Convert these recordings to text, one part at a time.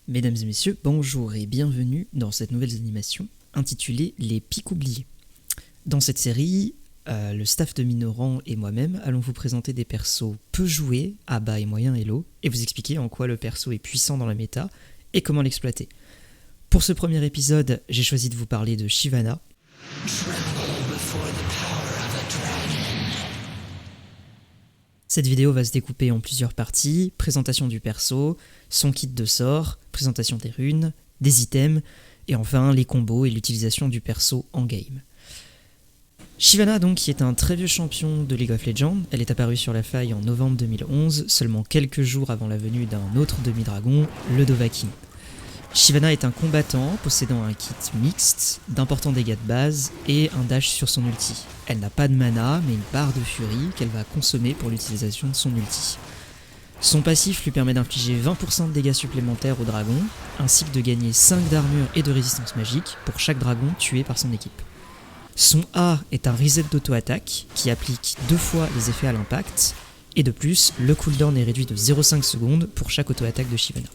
Mesdames et messieurs, bonjour et bienvenue dans cette nouvelle animation intitulée Les pics oubliés. Dans cette série, le staff de Minoran et moi-même allons vous présenter des persos peu joués, à bas et moyen elo, et vous expliquer en quoi le perso est puissant dans la méta et comment l'exploiter. Pour ce premier épisode, j'ai choisi de vous parler de Shyvana. Cette vidéo va se découper en plusieurs parties, présentation du perso, son kit de sort, présentation des runes, des items, et enfin les combos et l'utilisation du perso en game. Shyvana donc, qui est un très vieux champion de League of Legends, elle est apparue sur la faille en novembre 2011, seulement quelques jours avant la venue d'un autre demi-dragon, le Dovahkiin. Shyvana est un combattant possédant un kit mixte, d'importants dégâts de base et un dash sur son ulti. Elle n'a pas de mana mais une barre de furie qu'elle va consommer pour l'utilisation de son ulti. Son passif lui permet d'infliger 20% de dégâts supplémentaires au dragon, ainsi que de gagner 5 d'armure et de résistance magique pour chaque dragon tué par son équipe. Son A est un reset d'auto-attaque qui applique 2 fois les effets à l'impact, et de plus, le cooldown est réduit de 0,5 secondes pour chaque auto-attaque de Shyvana.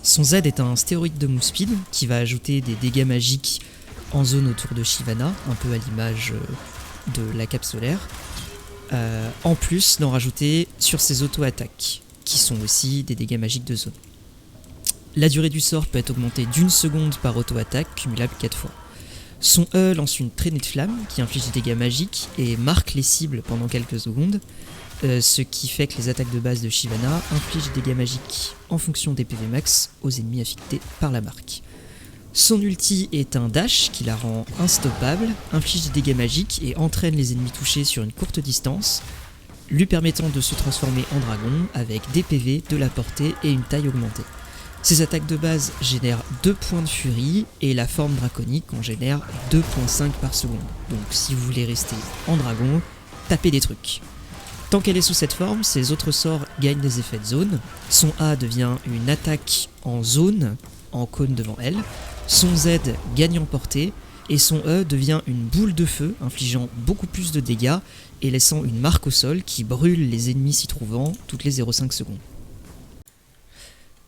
Son Z est un stéroïde de move speed qui va ajouter des dégâts magiques en zone autour de Shyvana, un peu à l'image de la cape solaire, en plus d'en rajouter sur ses auto-attaques, qui sont aussi des dégâts magiques de zone. La durée du sort peut être augmentée d'1 seconde par auto-attaque, cumulable 4 fois. Son E lance une traînée de flammes qui inflige des dégâts magiques et marque les cibles pendant quelques secondes, ce qui fait que les attaques de base de Shyvana infligent des dégâts magiques en fonction des PV max aux ennemis affectés par la marque. Son ulti est un dash qui la rend instoppable, inflige des dégâts magiques et entraîne les ennemis touchés sur une courte distance, lui permettant de se transformer en dragon avec des PV, de la portée et une taille augmentée. Ses attaques de base génèrent 2 points de furie et la forme draconique en génère 2.5 par seconde. Donc si vous voulez rester en dragon, tapez des trucs. Tant qu'elle est sous cette forme, ses autres sorts gagnent des effets de zone. Son A devient une attaque en zone, en cône devant elle. Son Z gagne en portée. Et son E devient une boule de feu, infligeant beaucoup plus de dégâts et laissant une marque au sol qui brûle les ennemis s'y trouvant toutes les 0,5 secondes.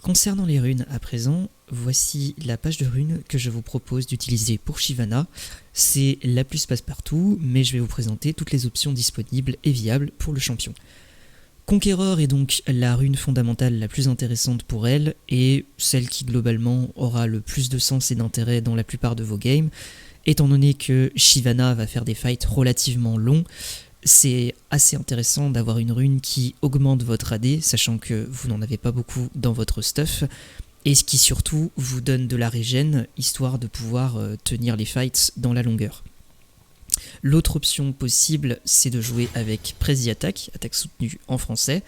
Concernant les runes à présent, voici la page de runes que je vous propose d'utiliser pour Shyvana. C'est la plus passe-partout, mais je vais vous présenter toutes les options disponibles et viables pour le champion. Conqueror est donc la rune fondamentale la plus intéressante pour elle, et celle qui globalement aura le plus de sens et d'intérêt dans la plupart de vos games, étant donné que Shyvana va faire des fights relativement longs. C'est assez intéressant d'avoir une rune qui augmente votre AD, sachant que vous n'en avez pas beaucoup dans votre stuff, et ce qui surtout vous donne de la régène, histoire de pouvoir tenir les fights dans la longueur. L'autre option possible, c'est de jouer avec Prezi Attack, attaque soutenue en français,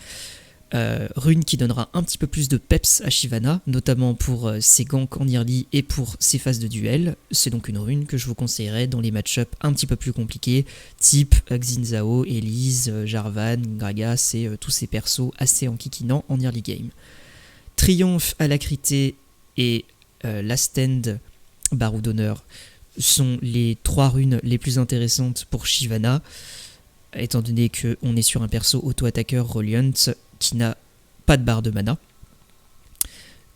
rune qui donnera un petit peu plus de peps à Shyvana, notamment pour ses ganks en early et pour ses phases de duel. C'est donc une rune que je vous conseillerais dans les match-ups un petit peu plus compliqués, type Xin Zhao, Elise, Jarvan, Gragas et tous ces persos assez enquiquinants en early game. Triomphe, Alacrité et Last End, Barreau d'honneur, sont les 3 runes les plus intéressantes pour Shyvana, étant donné qu'on est sur un perso auto-attaqueur Reliant qui n'a pas de barre de mana.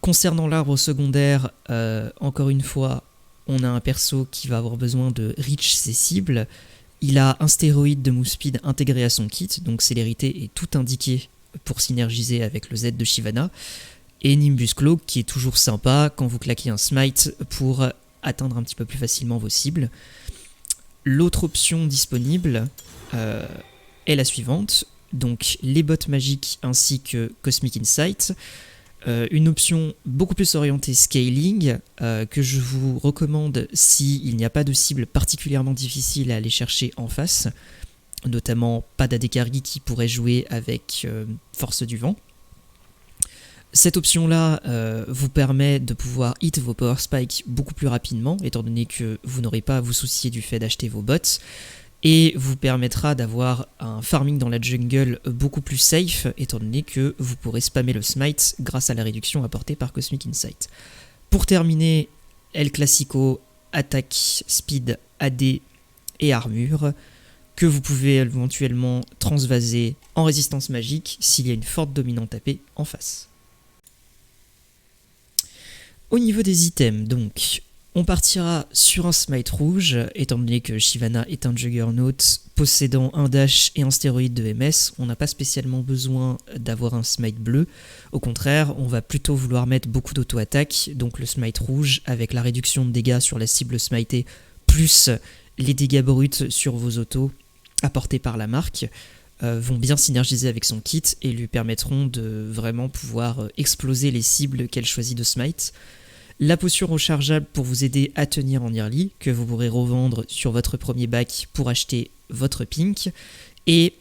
Concernant l'arbre secondaire, encore une fois, on a un perso qui va avoir besoin de reach ses cibles. Il a un stéroïde de move speed intégré à son kit, donc célérité est tout indiqué pour synergiser avec le Z de Shyvana. Et Nimbus Cloak qui est toujours sympa quand vous claquez un smite pour atteindre un petit peu plus facilement vos cibles. L'autre option disponible est la suivante, donc les bottes magiques ainsi que Cosmic Insight, une option beaucoup plus orientée scaling que je vous recommande s'il n'y a pas de cible particulièrement difficile à aller chercher en face, notamment pas d'Adekargi qui pourrait jouer avec Force du Vent. Cette option-là vous permet de pouvoir hit vos power spikes beaucoup plus rapidement, étant donné que vous n'aurez pas à vous soucier du fait d'acheter vos bots, et vous permettra d'avoir un farming dans la jungle beaucoup plus safe, étant donné que vous pourrez spammer le smite grâce à la réduction apportée par Cosmic Insight. Pour terminer, El Clasico, attaque, speed, AD et armure, que vous pouvez éventuellement transvaser en résistance magique s'il y a une forte dominante AP en face. Au niveau des items, donc, on partira sur un smite rouge, étant donné que Shyvana est un juggernaut possédant un dash et un stéroïde de MS, on n'a pas spécialement besoin d'avoir un smite bleu. Au contraire, on va plutôt vouloir mettre beaucoup d'auto-attaque, donc le smite rouge avec la réduction de dégâts sur la cible smitée, plus les dégâts bruts sur vos autos apportés par la marque, vont bien synergiser avec son kit et lui permettront de vraiment pouvoir exploser les cibles qu'elle choisit de smite. La potion rechargeable pour vous aider à tenir en early, que vous pourrez revendre sur votre premier bac pour acheter votre pink. Et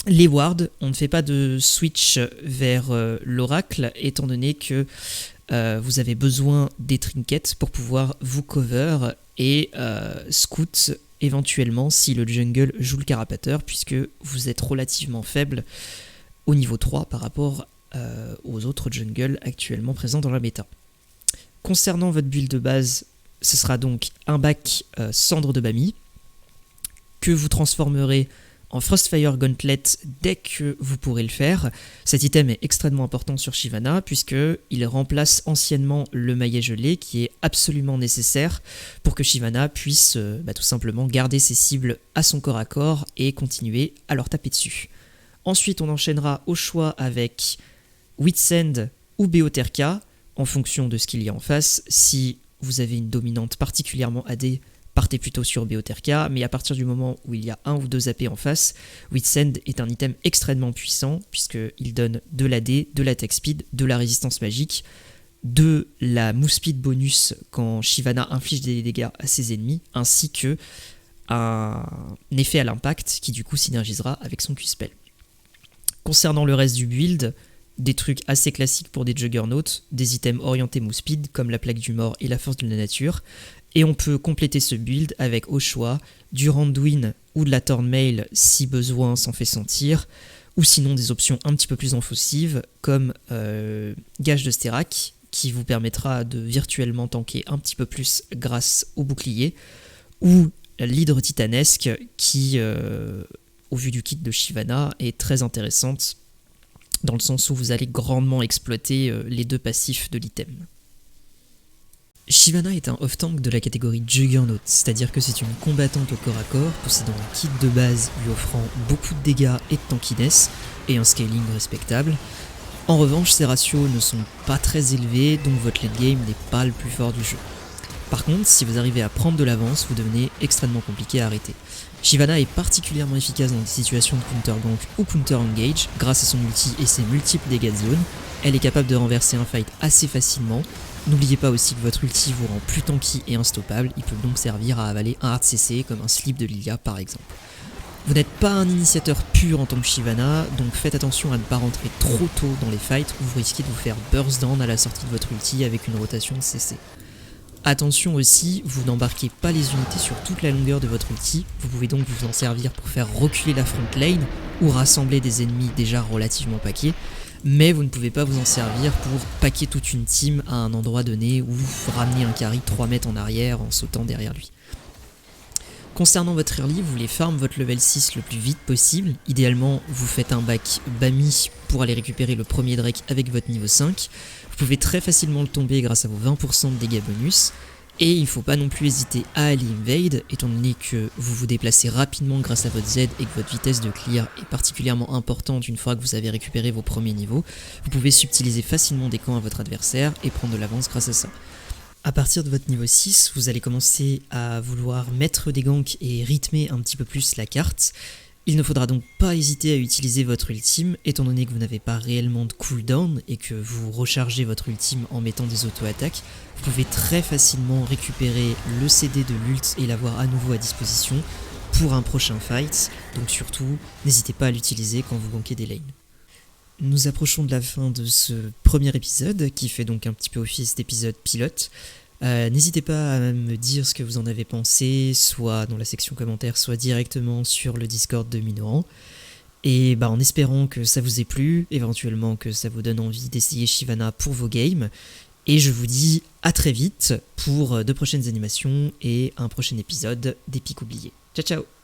les wards, on ne fait pas de switch vers l'oracle, étant donné que vous avez besoin des trinkets pour pouvoir vous cover et scout éventuellement si le jungle joue le carapateur, puisque vous êtes relativement faible au niveau 3 par rapport aux autres jungles actuellement présents dans la méta. Concernant votre build de base, ce sera donc un bac cendre de Bami que vous transformerez en Frostfire Gauntlet dès que vous pourrez le faire. Cet item est extrêmement important sur Shyvana puisqu'il remplace anciennement le maillet gelé qui est absolument nécessaire pour que Shyvana puisse tout simplement garder ses cibles à son corps à corps et continuer à leur taper dessus. Ensuite, on enchaînera au choix avec Witsend ou Beoterka, en fonction de ce qu'il y a en face. Si vous avez une dominante particulièrement AD, partez plutôt sur Beoterka, mais à partir du moment où il y a 1 ou 2 AP en face, Witsend est un item extrêmement puissant, puisqu'il donne de l'AD, de l'attack speed, de la résistance magique, de la move speed bonus quand Shyvana inflige des dégâts à ses ennemis, ainsi que un effet à l'impact qui du coup synergisera avec son Q-spell. Concernant le reste du build, des trucs assez classiques pour des juggernauts, des items orientés move speed comme la plaque du mort et la force de la nature, et on peut compléter ce build avec au choix du Randuin ou de la Thornmail si besoin s'en fait sentir, ou sinon des options un petit peu plus offensives comme Gage de Sterak qui vous permettra de virtuellement tanker un petit peu plus grâce au bouclier, ou l'hydre titanesque qui, au vu du kit de Shyvana, est très intéressante dans le sens où vous allez grandement exploiter les 2 passifs de l'item. Shyvana est un off-tank de la catégorie Juggernaut, c'est-à-dire que c'est une combattante au corps à corps, possédant un kit de base lui offrant beaucoup de dégâts et de tankiness, et un scaling respectable. En revanche, ses ratios ne sont pas très élevés, donc votre late game n'est pas le plus fort du jeu. Par contre, si vous arrivez à prendre de l'avance, vous devenez extrêmement compliqué à arrêter. Shyvana est particulièrement efficace dans des situations de counter-gank ou counter-engage grâce à son ulti et ses multiples dégâts de zone. Elle est capable de renverser un fight assez facilement. N'oubliez pas aussi que votre ulti vous rend plus tanky et unstoppable, il peut donc servir à avaler un hard CC comme un slip de Lilia par exemple. Vous n'êtes pas un initiateur pur en tant que Shyvana, donc faites attention à ne pas rentrer trop tôt dans les fights où vous risquez de vous faire burst down à la sortie de votre ulti avec une rotation de CC. Attention aussi, vous n'embarquez pas les unités sur toute la longueur de votre ulti, vous pouvez donc vous en servir pour faire reculer la front lane ou rassembler des ennemis déjà relativement paqués, mais vous ne pouvez pas vous en servir pour paquer toute une team à un endroit donné ou ramener un carry 3 mètres en arrière en sautant derrière lui. Concernant votre early, vous voulez farm votre level 6 le plus vite possible. Idéalement, vous faites un bac Bami pour aller récupérer le premier Drake avec votre niveau 5. Vous pouvez très facilement le tomber grâce à vos 20% de dégâts bonus. Et il ne faut pas non plus hésiter à aller invade, étant donné que vous vous déplacez rapidement grâce à votre Z et que votre vitesse de clear est particulièrement importante une fois que vous avez récupéré vos premiers niveaux. Vous pouvez subtiliser facilement des camps à votre adversaire et prendre de l'avance grâce à ça. À partir de votre niveau 6, vous allez commencer à vouloir mettre des ganks et rythmer un petit peu plus la carte. Il ne faudra donc pas hésiter à utiliser votre ultime, étant donné que vous n'avez pas réellement de cooldown et que vous rechargez votre ultime en mettant des auto-attaques. Vous pouvez très facilement récupérer le CD de l'ult et l'avoir à nouveau à disposition pour un prochain fight, donc surtout, n'hésitez pas à l'utiliser quand vous gankez des lanes. Nous approchons de la fin de ce premier épisode, qui fait donc un petit peu office d'épisode pilote. N'hésitez pas à me dire ce que vous en avez pensé, soit dans la section commentaires, soit directement sur le Discord de Minoran. Et en espérant que ça vous ait plu, éventuellement que ça vous donne envie d'essayer Shyvana pour vos games. Et je vous dis à très vite pour de prochaines animations et un prochain épisode des Pics oubliés. Ciao ciao!